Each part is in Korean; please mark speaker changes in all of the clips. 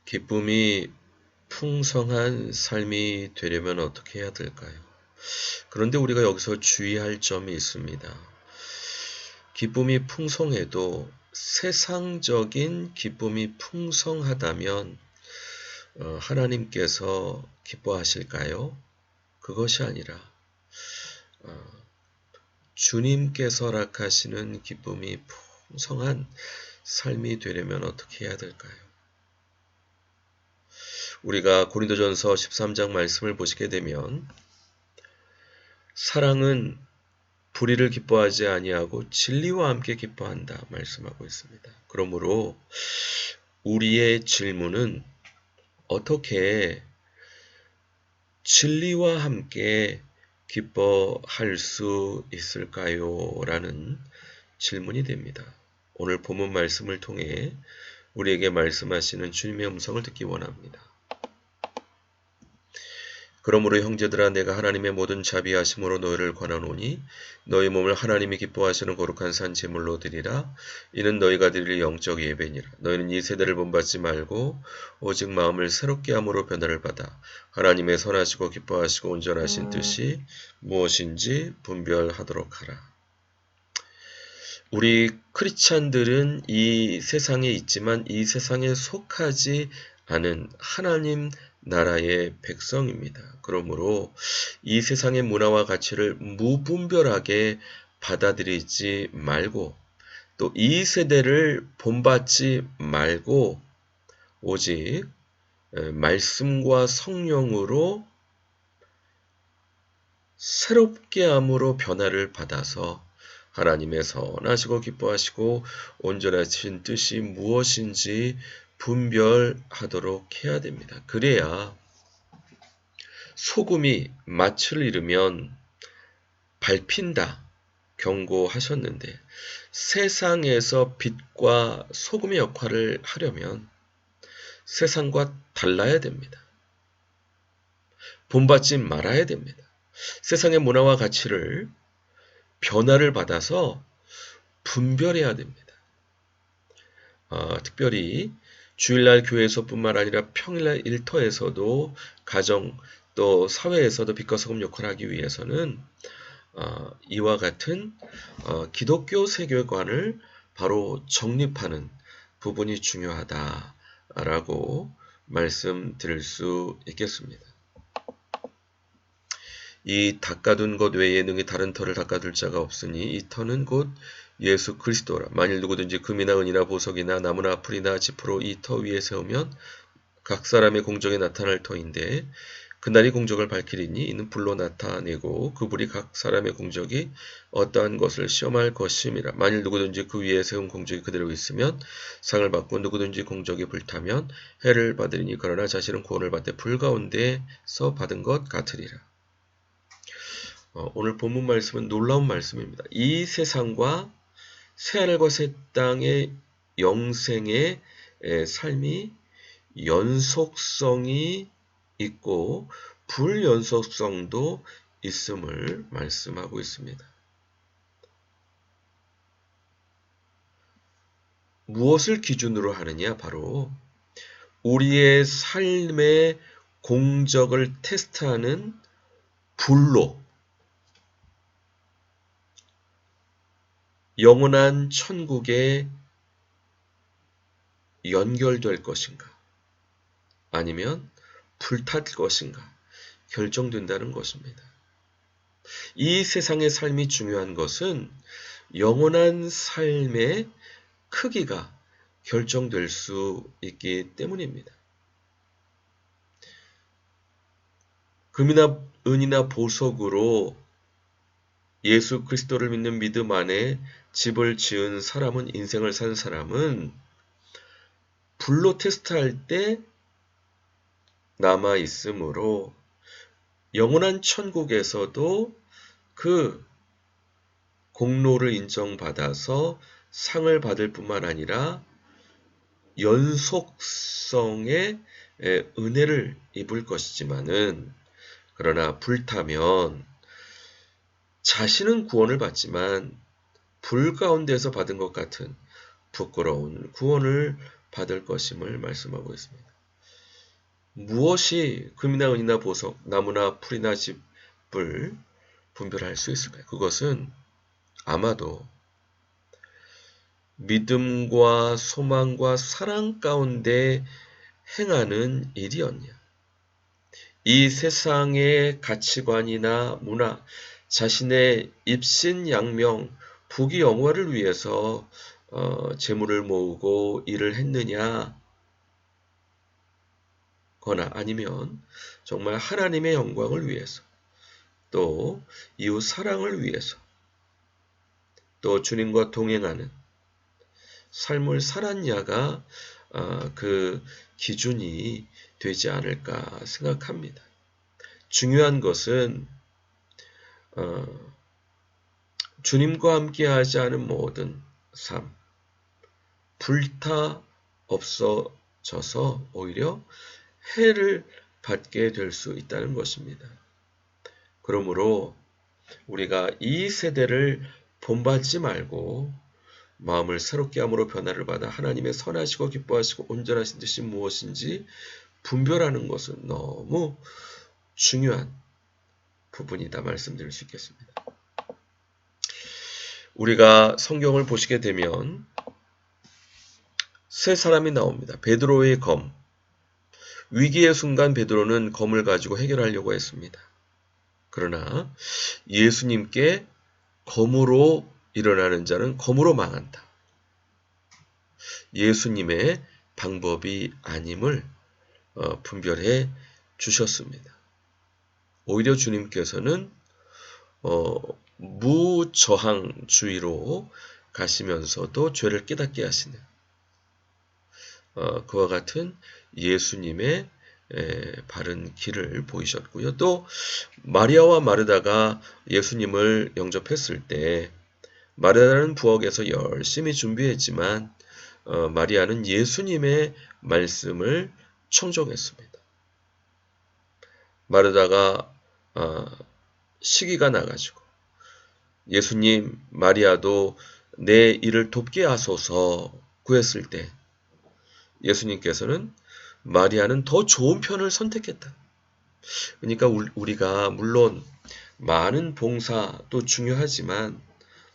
Speaker 1: 기쁨이 풍성한 삶이 되려면 어떻게 해야 될까요? 그런데 우리가 여기서 주의할 점이 있습니다. 기쁨이 풍성해도 세상적인 기쁨이 풍성하다면 하나님께서 기뻐하실까요? 그것이 아니라 주님께서 허락하시는 기쁨이 풍성한 삶이 되려면 어떻게 해야 될까요? 우리가 고린도전서 13장 말씀을 보시게 되면 사랑은 불의를 기뻐하지 아니하고 진리와 함께 기뻐한다 말씀하고 있습니다. 그러므로 우리의 질문은 어떻게 진리와 함께 기뻐할 수 있을까요? 라는 질문이 됩니다. 오늘 본문 말씀을 통해 우리에게 말씀하시는 주님의 음성을 듣기 원합니다. 그러므로 형제들아 내가 하나님의 모든 자비하심으로 너희를 권하노니 너희 몸을 하나님이 기뻐하시는 거룩한 산 제물로 드리라. 이는 너희가 드릴 영적 예배니라. 너희는 이 세대를 본받지 말고 오직 마음을 새롭게 함으로 변화를 받아 하나님의 선하시고 기뻐하시고 온전하신 뜻이 무엇인지 분별하도록 하라. 우리 크리스찬들은 이 세상에 있지만 이 세상에 속하지 않은 하나님 나라의 백성입니다. 그러므로 이 세상의 문화와 가치를 무분별하게 받아들이지 말고 또 이 세대를 본받지 말고 오직 말씀과 성령으로 새롭게 함으로 변화를 받아서 하나님의 선하시고 기뻐하시고 온전하신 뜻이 무엇인지 분별하도록 해야 됩니다. 그래야 소금이 맛을 잃으면 밟힌다 경고하셨는데 세상에서 빛과 소금의 역할을 하려면 세상과 달라야 됩니다. 본받지 말아야 됩니다. 세상의 문화와 가치를 변화를 받아서 분별해야 됩니다. 특별히 주일날 교회에서뿐만 아니라 평일날 일터에서도 가정 또 사회에서도 빛과 소금 역할을 하기 위해서는 이와 같은 기독교 세계관을 바로 정립하는 부분이 중요하다라고 말씀드릴 수 있겠습니다. 이 닦아둔 것 외에 능히 다른 터를 닦아둘 자가 없으니 이 터는 곧 예수 그리스도라. 만일 누구든지 금이나 은이나 보석이나 나무나 풀이나 지푸로 이 터 위에 세우면 각 사람의 공적에 나타날 터인데 그날이 공적을 밝히리니 이는 불로 나타내고 그 불이 각 사람의 공적이 어떠한 것을 시험할 것임이라. 만일 누구든지 그 위에 세운 공적이 그대로 있으면 상을 받고 누구든지 공적이 불타면 해를 받으리니 그러나 자신은 구원을 받되 불 가운데서 받은 것 같으리라. 오늘 본문 말씀은 놀라운 말씀입니다. 이 세상과 새하늘과 새 땅의 영생의 삶이 연속성이 있고 불연속성도 있음을 말씀하고 있습니다. 무엇을 기준으로 하느냐? 바로 우리의 삶의 공적을 테스트하는 불로 영원한 천국에 연결될 것인가? 아니면 불탈 것인가? 결정된다는 것입니다. 이 세상의 삶이 중요한 것은 영원한 삶의 크기가 결정될 수 있기 때문입니다. 금이나 은이나 보석으로 예수 그리스도를 믿는 믿음 안에 집을 지은 사람은 인생을 산 사람은 불로 테스트할 때 남아 있으므로 영원한 천국에서도 그 공로를 인정받아서 상을 받을 뿐만 아니라 연속성의 은혜를 입을 것이지만은 그러나 불타면 자신은 구원을 받지만 불 가운데서 받은 것 같은 부끄러운 구원을 받을 것임을 말씀하고 있습니다. 무엇이 금이나 은이나 보석, 나무나 풀이나 집을 분별할 수 있을까요? 그것은 아마도 믿음과 소망과 사랑 가운데 행하는 일이었냐. 이 세상의 가치관이나 문화, 자신의 입신양명, 부귀영화를 위해서 재물을 모으고 일을 했느냐, 거나 아니면 정말 하나님의 영광을 위해서, 또 이웃 사랑을 위해서, 또 주님과 동행하는 삶을 살았냐가 그 기준이 되지 않을까 생각합니다. 중요한 것은 주님과 함께하지 않은 모든 삶, 불타 없어져서 오히려 해를 받게 될 수 있다는 것입니다. 그러므로 우리가 이 세대를 본받지 말고 마음을 새롭게 함으로 변화를 받아 하나님의 선하시고 기뻐하시고 온전하신 뜻이 무엇인지 분별하는 것은 너무 중요한 부분이다 말씀드릴 수 있겠습니다. 우리가 성경을 보시게 되면 세 사람이 나옵니다. 베드로의 검. 위기의 순간 베드로는 검을 가지고 해결하려고 했습니다. 그러나 예수님께 검으로 일어나는 자는 검으로 망한다. 예수님의 방법이 아님을 분별해 주셨습니다. 오히려 주님께서는 무저항주의로 가시면서도 죄를 깨닫게 하시는 그와 같은 예수님의 바른 길을 보이셨고요. 또 마리아와 마르다가 예수님을 영접했을 때 마르다는 부엌에서 열심히 준비했지만 마리아는 예수님의 말씀을 청종했습니다. 마르다가 시기가 나가지고 예수님, 마리아도 내 일을 돕게 하소서 구했을 때 예수님께서는 마리아는 더 좋은 편을 선택했다. 그러니까 우리가 물론 많은 봉사도 중요하지만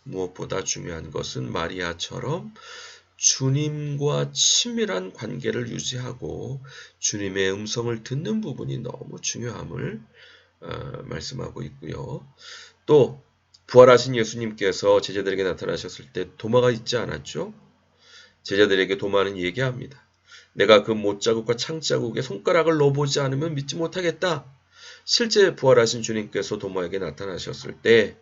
Speaker 1: 무엇보다 중요한 것은 마리아처럼 주님과 친밀한 관계를 유지하고 주님의 음성을 듣는 부분이 너무 중요함을 말씀하고 있고요. 또 부활하신 예수님께서 제자들에게 나타나셨을 때 도마가 있지 않았죠? 제자들에게 도마는 얘기합니다. 내가 그 못자국과 창자국에 손가락을 넣어보지 않으면 믿지 못하겠다. 실제 부활하신 주님께서 도마에게 나타나셨을 때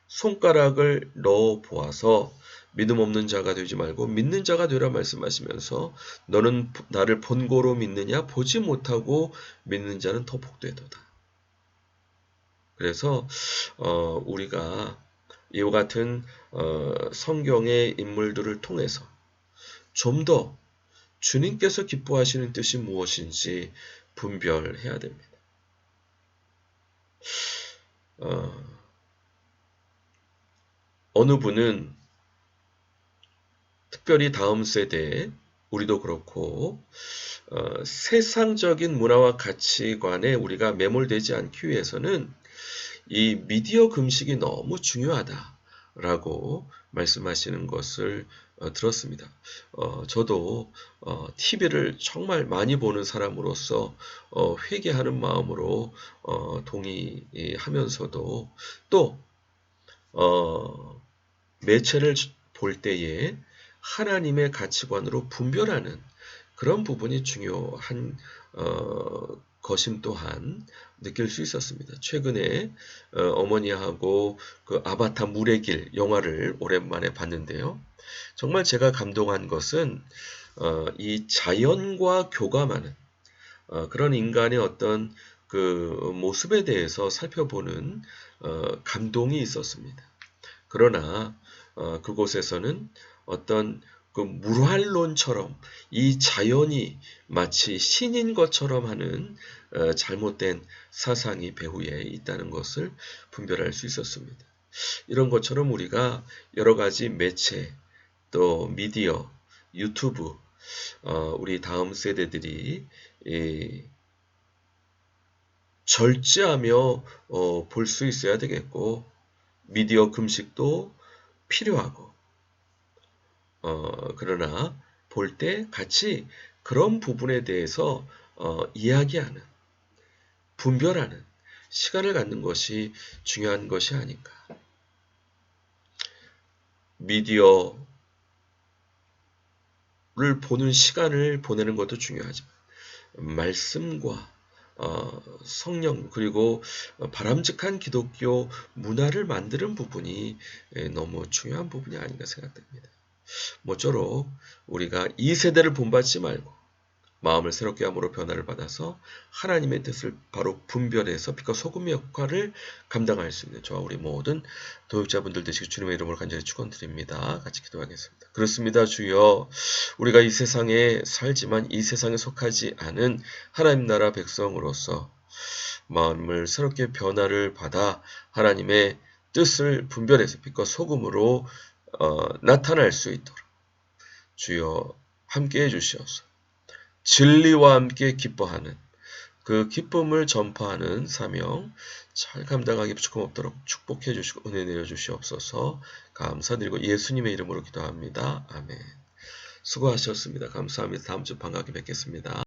Speaker 1: 손가락을 넣어보아서 믿음 없는 자가 되지 말고 믿는 자가 되라 말씀하시면서 너는 나를 본고로 믿느냐? 보지 못하고 믿는 자는 더 복되도다. 그래서 우리가 이와 같은 성경의 인물들을 통해서 좀 더 주님께서 기뻐하시는 뜻이 무엇인지 분별해야 됩니다. 어느 분은 특별히 다음 세대에 우리도 그렇고 세상적인 문화와 가치관에 우리가 매몰되지 않기 위해서는 이 미디어 금식이 너무 중요하다라고 말씀하시는 것을 들었습니다. 저도 TV를 정말 많이 보는 사람으로서 회개하는 마음으로 동의하면서도 또 매체를 볼 때에 하나님의 가치관으로 분별하는 그런 부분이 중요한 것임 또한 느낄 수 있었습니다. 최근에 어머니하고 그 아바타 물의 길 영화를 오랜만에 봤는데요. 정말 제가 감동한 것은 이 자연과 교감하는 그런 인간의 어떤 그 모습에 대해서 살펴보는 감동이 있었습니다. 그러나 그곳에서는 어떤 그 물활론처럼 이 자연이 마치 신인 것처럼 하는 잘못된 사상이 배후에 있다는 것을 분별할 수 있었습니다. 이런 것처럼 우리가 여러 가지 매체, 또 미디어, 유튜브 우리 다음 세대들이 절제하며 볼 수 있어야 되겠고, 미디어 금식도 필요하고, 그러나 볼 때 같이 그런 부분에 대해서 이야기하는, 분별하는 시간을 갖는 것이 중요한 것이 아닌가. 미디어를 보는 시간을 보내는 것도 중요하지만 말씀과 성령 그리고 바람직한 기독교 문화를 만드는 부분이 너무 중요한 부분이 아닌가 생각됩니다. 모쪼록 우리가 이 세대를 본받지 말고 마음을 새롭게 함으로 변화를 받아서 하나님의 뜻을 바로 분별해서 빛과 소금의 역할을 감당할 수 있는 저와 우리 모든 도역자분들 되시기 주님의 이름으로 간절히 축원드립니다. 같이 기도하겠습니다. 그렇습니다. 주여, 우리가 이 세상에 살지만 이 세상에 속하지 않은 하나님 나라 백성으로서 마음을 새롭게 변화를 받아 하나님의 뜻을 분별해서 빛과 소금으로 나타날 수 있도록 주여 함께해 주시옵소서. 진리와 함께 기뻐하는 그 기쁨을 전파하는 사명 잘 감당하기 부족함 없도록 축복해 주시고 은혜 내려 주시옵소서. 감사드리고 예수님의 이름으로 기도합니다. 아멘. 수고하셨습니다. 감사합니다. 다음 주 반갑게 뵙겠습니다.